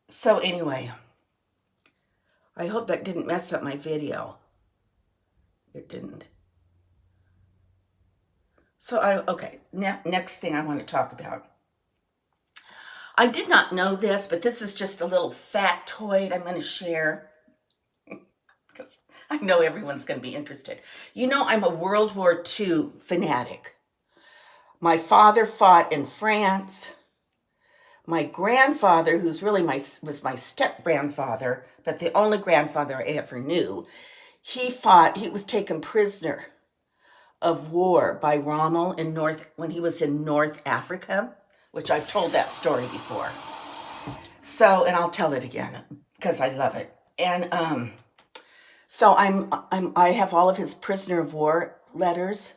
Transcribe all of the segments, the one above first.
So anyway, I hope that didn't mess up my video. It didn't. So okay, next thing I want to talk about. I did not know this, but this is just a little factoid I'm going to share because I know everyone's going to be interested. You know, I'm a World War II fanatic. My father fought in France. My grandfather, who's really was my step-grandfather, but the only grandfather I ever knew, he was taken prisoner of war by Rommel when he was in North Africa, which I've told that story before. So, and I'll tell it again because I love it. And so I have all of his prisoner of war letters.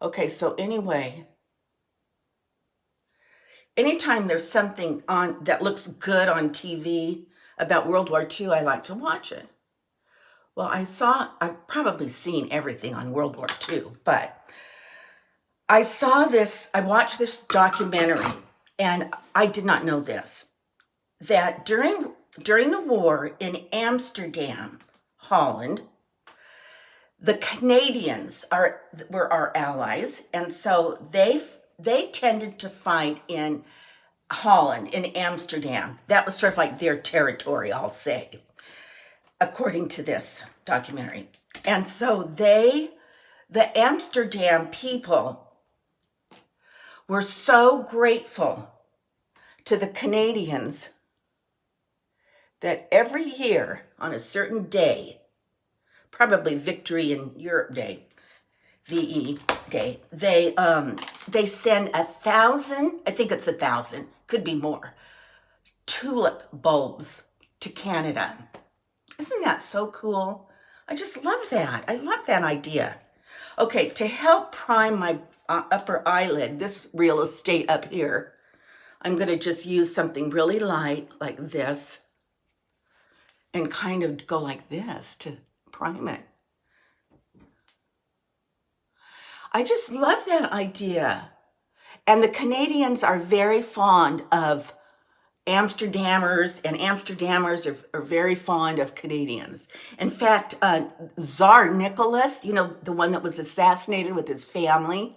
Okay, so anyway, anytime there's something on that looks good on TV about World War II, I like to watch it. Well, I've probably seen everything on World War II, but I watched this documentary, and I did not know this, that during the war in Amsterdam, Holland, the Canadians were our allies, and so they tended to fight in Holland, in Amsterdam. That was sort of like their territory, I'll say, according to this documentary. And so the Amsterdam people were so grateful to the Canadians that every year on a certain day, probably Victory in Europe Day, VE Day, they send 1,000, I think it's 1,000, could be more, tulip bulbs to Canada. Isn't that so cool? I just love that. I love that idea. Okay, to help prime my upper eyelid, this real estate up here, I'm going to just use something really light like this and kind of go like this to prime it. I just love that idea. And the Canadians are very fond of Amsterdammers, and Amsterdammers are very fond of Canadians. In fact, Tsar Nicholas, you know, the one that was assassinated with his family,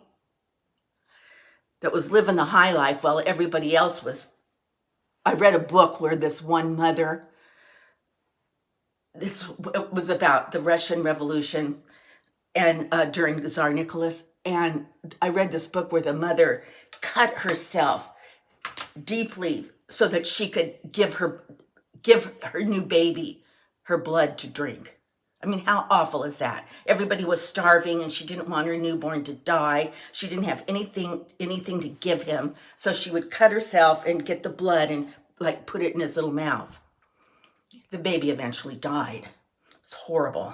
that was living the high life while everybody else was. I read a book where this one mother, this was about the Russian Revolution and during Tsar Nicholas, and I read this book where the mother cut herself deeply so that she could give her new baby her blood to drink. I mean, how awful is that? Everybody was starving and she didn't want her newborn to die. She didn't have anything to give him. So she would cut herself and get the blood and like put it in his little mouth. The baby eventually died. It's horrible.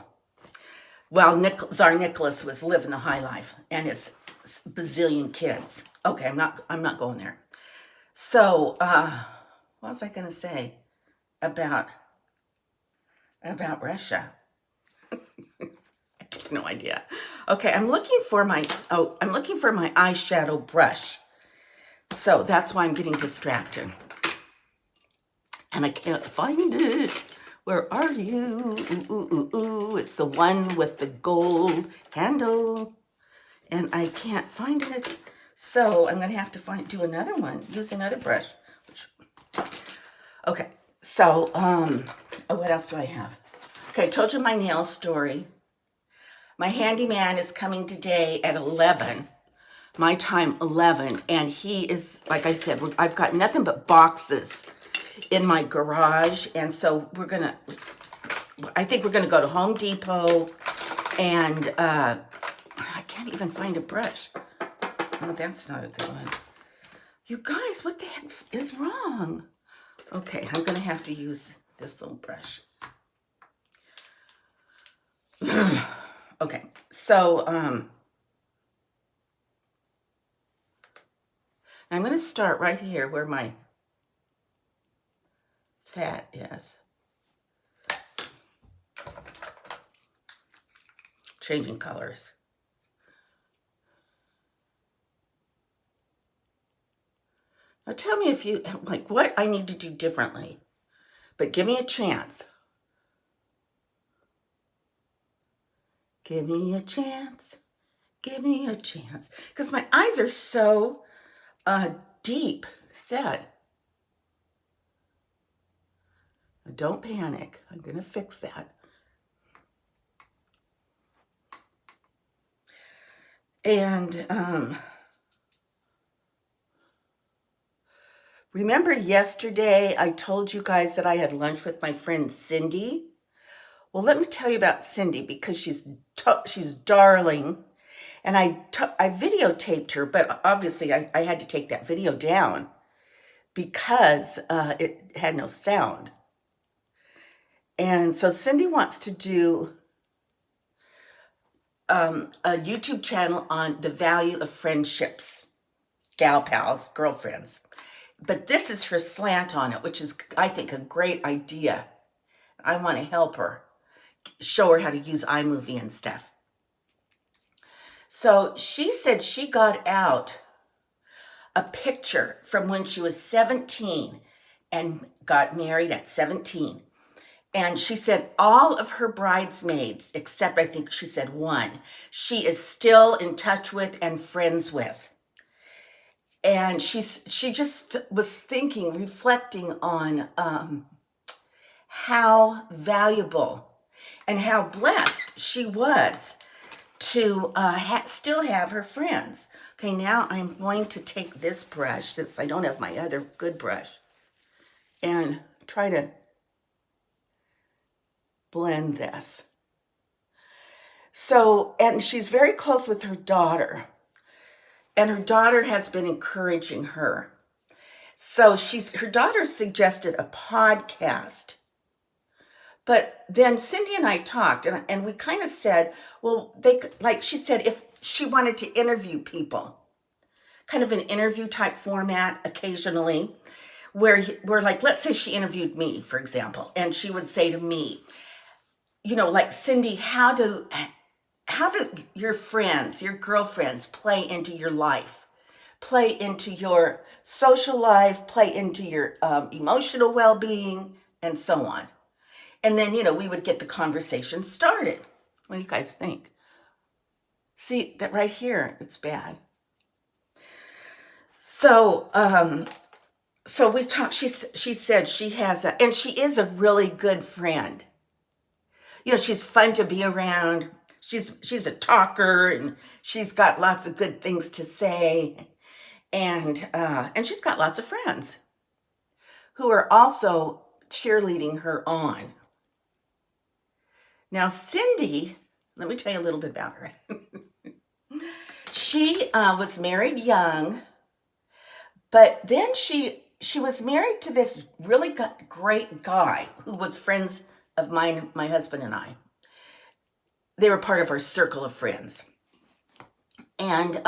While Tsar Nicholas was living the high life and his bazillion kids. Okay, I'm not going there. So, what was I going to say about Russia? I have no idea. Okay, I'm looking for my eyeshadow brush. So that's why I'm getting distracted. And I can't find it. Where are you? Ooh, ooh, ooh, ooh. It's the one with the gold handle. And I can't find it. So I'm going to have to do another one. Use another brush. Okay. So, what else do I have? Okay, I told you my nail story. My handyman is coming today at 11, my time 11, and he is, like I said, I've got nothing but boxes in my garage, and so I think we're gonna go to Home Depot, and I can't even find a brush. Oh, that's not a good one. You guys, what the heck is wrong? Okay, I'm gonna have to use this little brush. Okay, so I'm going to start right here where my fat is. Changing colors. Now tell me if you, like, what I need to do differently. But give me a chance. Give me a chance. Give me a chance. Because my eyes are so deep set. Don't panic. I'm going to fix that. And remember yesterday I told you guys that I had lunch with my friend Cindy? Well, let me tell you about Cindy because she's darling. And I videotaped her, but obviously I had to take that video down because it had no sound. And so Cindy wants to do a YouTube channel on the value of friendships, gal pals, girlfriends. But this is her slant on it, which is, I think, a great idea. I want to help her, show her how to use iMovie and stuff. So she said she got out a picture from when she was 17 and got married at 17. And she said all of her bridesmaids, except I think she said one, she is still in touch with and friends with. And she just was thinking, reflecting on how valuable and how blessed she was to still have her friends. Okay, now I'm going to take this brush, since I don't have my other good brush, and try to blend this. So, and she's very close with her daughter, and her daughter has been encouraging her. So her daughter suggested a podcast. But then Cindy and I talked, and we kind of said, well, like she said, if she wanted to interview people, kind of an interview type format occasionally, where like, let's say she interviewed me, for example, and she would say to me, you know, like, Cindy, how do your friends, your girlfriends play into your life, play into your social life, play into your emotional well-being, and so on. And then, you know, we would get the conversation started. What do you guys think? See, that right here, it's bad. So, so we talked, she said she has and she is a really good friend. You know, she's fun to be around. She's a talker, and she's got lots of good things to say. And she's got lots of friends who are also cheerleading her on. Now, Cindy, let me tell you a little bit about her. She was married young, but then she was married to this really great guy who was friends of mine, my husband and I. They were part of our circle of friends. And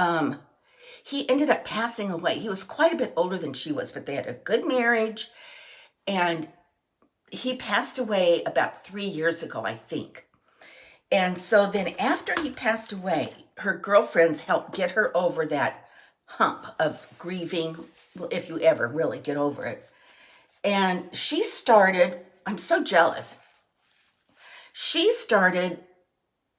he ended up passing away. He was quite a bit older than she was, but they had a good marriage. And he passed away about 3 years ago, I think. And so then after he passed away, her girlfriends helped get her over that hump of grieving, if you ever really get over it. And she started, I'm so jealous, she started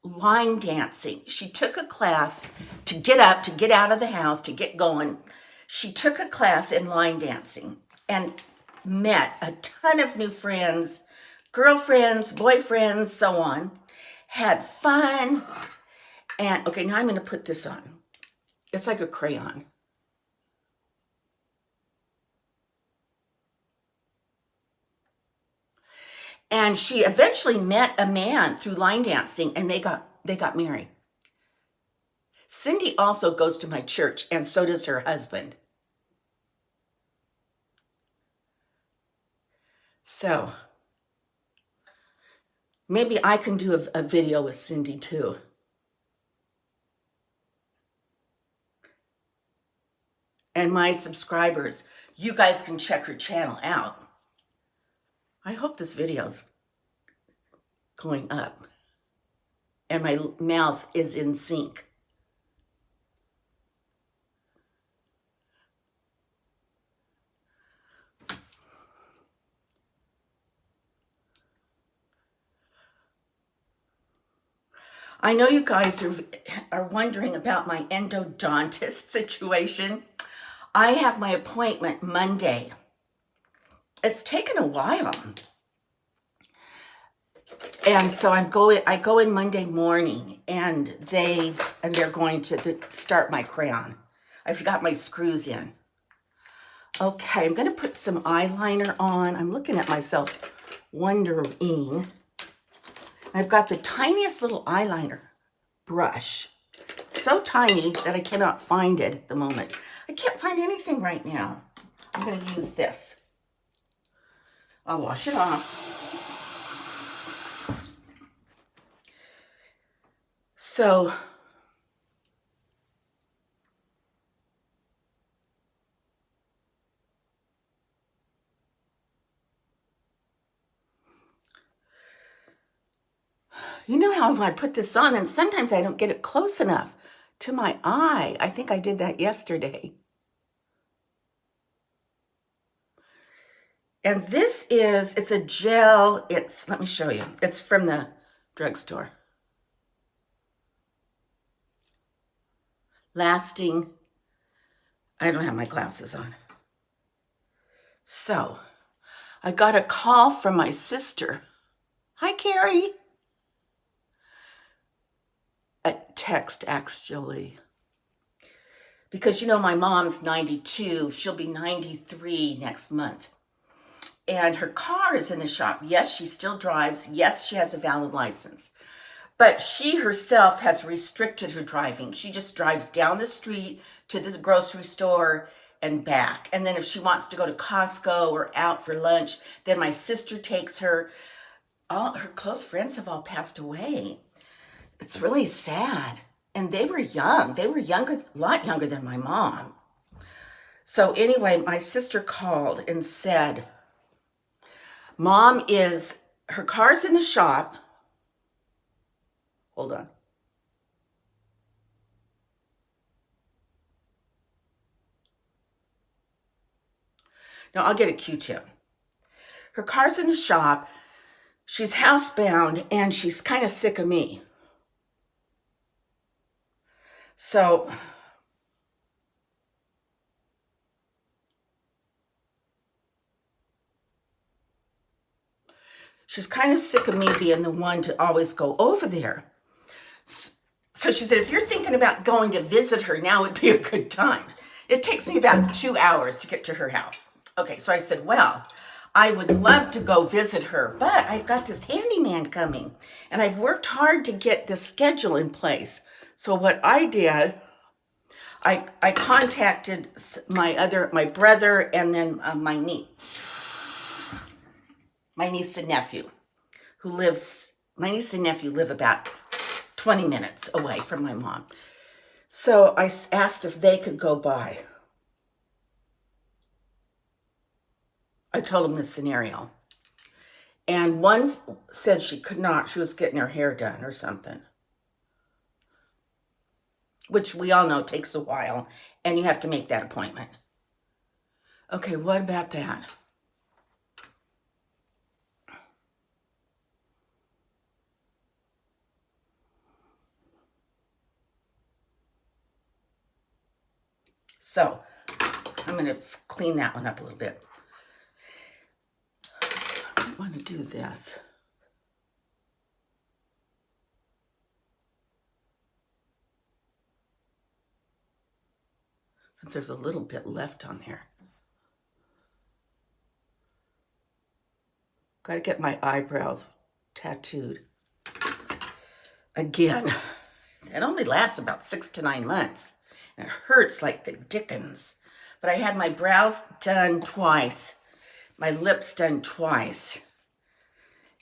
line dancing. She took a class to get up, to get out of the house, to get going. She took a class in line dancing and met a ton of new friends, girlfriends, boyfriends, so on. Had fun. And okay, now I'm going to put this on. It's like a crayon. And she eventually met a man through line dancing, and they got married. Cindy also goes to my church, and so does her husband. So maybe I can do a video with Cindy too. And my subscribers, you guys can check her channel out. I hope this video's going up and my mouth is in sync. I know you guys are wondering about my endodontist situation. I have my appointment Monday. It's taken a while. And so I go in Monday morning and they're going to start my crown. I've got my screws in. Okay, I'm going to put some eyeliner on. I'm looking at myself wondering. I've got the tiniest little eyeliner brush. So tiny that I cannot find it at the moment. I can't find anything right now. I'm going to use this. I'll wash it off. So, you know how when I put this on, and sometimes I don't get it close enough to my eye. I think I did that yesterday. And it's a gel. Let me show you. It's from the drugstore. Lasting. I don't have my glasses on. So, I got a call from my sister. Hi, Carrie. A text, actually. Because, you know, my mom's 92. She'll be 93 next month. And her car is in the shop. Yes, she still drives. Yes, she has a valid license. But she herself has restricted her driving. She just drives down the street to the grocery store and back. And then if she wants to go to Costco or out for lunch, then my sister takes her. All her close friends have all passed away. It's really sad. And they were young. They were younger, a lot younger than my mom. So anyway, my sister called and said, her car's in the shop. Hold on. No, I'll get a Q-tip. Her car's in the shop. She's housebound and she's kind of sick of me. So she's kind of sick of me being the one to always go over there. So she said, if you're thinking about going to visit her, now would be a good time. It takes me about 2 hours to get to her house. Okay, so I said, well, I would love to go visit her, but I've got this handyman coming, and I've worked hard to get the schedule in place. So what I did, I contacted my brother and then my niece and nephew, my niece and nephew live about 20 minutes away from my mom. So I asked if they could go by. I told them this scenario. And one said she could not. She was getting her hair done or something. Which we all know takes a while. And you have to make that appointment. Okay, what about that? So, I'm going to clean that one up a little bit. I want to do this. Since there's a little bit left on there. Got to get my eyebrows tattooed. Again, it only lasts about 6 to 9 months. And it hurts like the dickens. But I had my brows done twice. My lips done twice.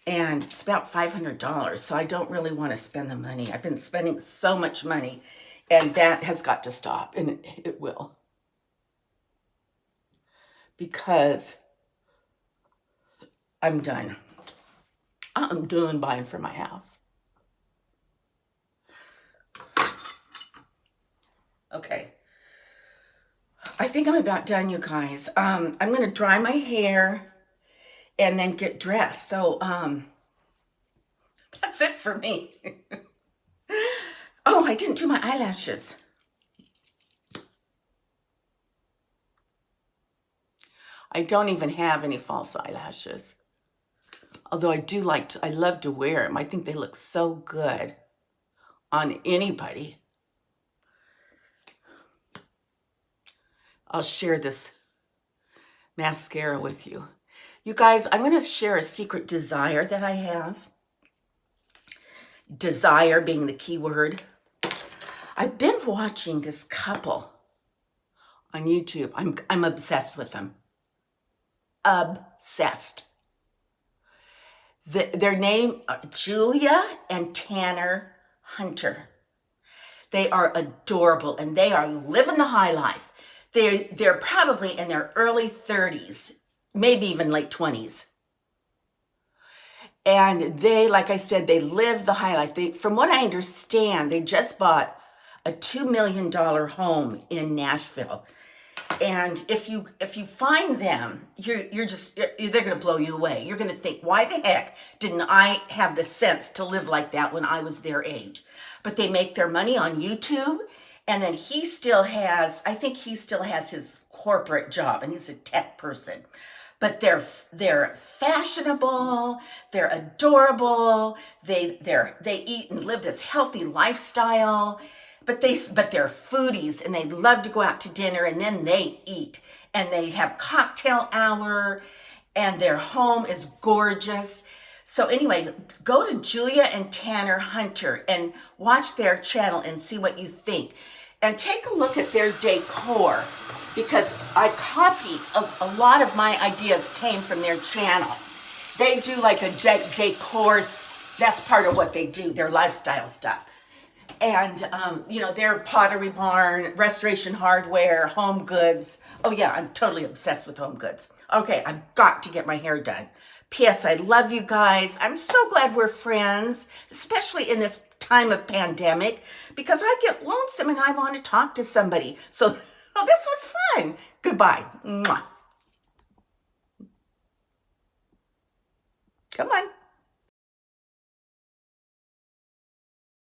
And it's about $500, so I don't really want to spend the money. I've been spending so much money, and that has got to stop, and it will. Because I'm done. I'm done buying for my house. Okay. I think I'm about done, you guys. I'm going to dry my hair and then get dressed. So that's it for me. I didn't do my eyelashes. I don't even have any false eyelashes. Although I love to wear them. I think they look so good on anybody. I'll share this mascara with you. You guys, I'm going to share a secret desire that I have. Desire being the key word. I've been watching this couple on YouTube. I'm obsessed with them. Obsessed. Their name are Julia and Tanner Hunter. They are adorable and they are living the high life. They're probably in their early 30s, maybe even late 20s. And they, like I said, they live the high life. From what I understand, they just bought a $2 million home in Nashville. And if you find them, they're going to blow you away. You're going to think, why the heck didn't I have the sense to live like that when I was their age? But they make their money on YouTube. And then I think he still has his corporate job, and he's a tech person. But they're fashionable, they're adorable, they eat and live this healthy lifestyle, but they're foodies and they love to go out to dinner and then they eat and they have cocktail hour and their home is gorgeous. So anyway, go to Julia and Tanner Hunter and watch their channel and see what you think. And take a look at their decor, because I copied a lot of my ideas came from their channel. They do like a decors, that's part of what they do, their lifestyle stuff. And, their Pottery Barn, Restoration Hardware, Home Goods. Oh yeah, I'm totally obsessed with Home Goods. Okay, I've got to get my hair done. P.S. I love you guys. I'm so glad we're friends, especially in this time of pandemic, because I get lonesome and I want to talk to somebody. So this was fun. Goodbye. Mwah. Come on.